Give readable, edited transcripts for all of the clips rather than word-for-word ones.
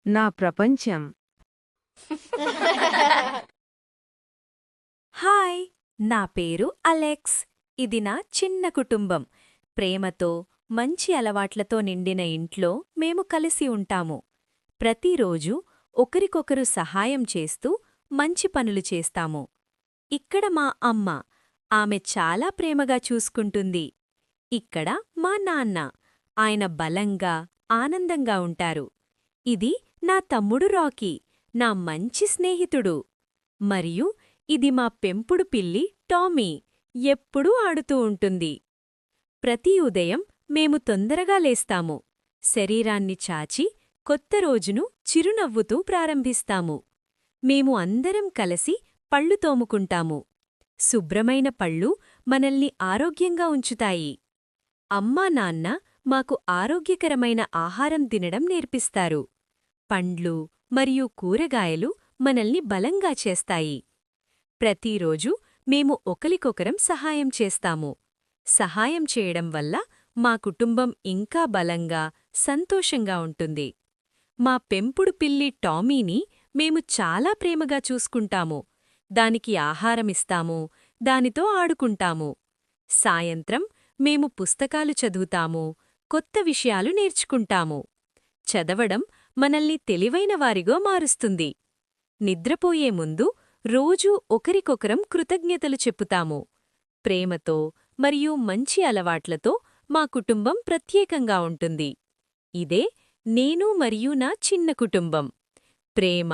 నా ప్రపంచం. హాయ్, నా పేరు అలెక్స్. ఇది నా చిన్న కుటుంబం. ప్రేమతో, మంచి అలవాట్లతో నిండిన ఇంట్లో మేము కలిసి ఉంటాము. ప్రతిరోజు ఒకరికొకరు సహాయం చేస్తూ మంచి పనులు చేస్తాము. ఇక్కడ మా అమ్మ. ఆమె చాలా ప్రేమగా చూసుకుంటుంది. ఇక్కడ మా నాన్న. ఆయన బలంగా, ఆనందంగా ఉంటారు. ఇది నా తమ్ముడు రాకీ, నా మంచి స్నేహితుడు. మరియు ఇది మా పెంపుడు పిల్లి టామీ, ఎప్పుడూ ఆడుతూ ఉంటుంది. ప్రతి ఉదయం మేము తొందరగా లేస్తాము. శరీరాన్ని చాచి కొత్త రోజును చిరునవ్వుతూ ప్రారంభిస్తాము. మేము అందరం కలిసి పళ్ళు తోముకుంటాము. శుభ్రమైన పళ్ళు మనల్ని ఆరోగ్యంగా ఉంచుతాయి. అమ్మా నాన్న మాకు ఆరోగ్యకరమైన ఆహారం తినడం నేర్పిస్తారు. పండ్లు మరియు కూరగాయలు మనల్ని బలంగా చేస్తాయి. ప్రతిరోజు మేము ఒకలికొకరం సహాయం చేస్తాము. సహాయం చేయడం వల్ల మా కుటుంబం ఇంకా బలంగా, సంతోషంగా ఉంటుంది. మా పెంపుడు పిల్లి టామీని మేము చాలా ప్రేమగా చూసుకుంటాము. దానికి ఆహారమిస్తాము, దానితో ఆడుకుంటాము. సాయంత్రం మేము పుస్తకాలు చదువుతాము, కొత్త విషయాలు నేర్చుకుంటాము. చదవడం మనల్ని తెలివైనవారిగా మారుస్తుంది. నిద్రపోయే ముందు రోజూ ఒకరికొకరం కృతజ్ఞతలు చెప్పుతాము. ప్రేమతో మరియు మంచి అలవాట్లతో మా కుటుంబం ప్రత్యేకంగా ఉంటుంది. ఇదే నేను మరియు నా చిన్న కుటుంబం. ప్రేమ,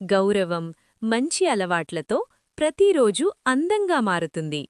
గౌరవం, మంచి అలవాట్లతో ప్రతిరోజూ అందంగా మారుతుంది.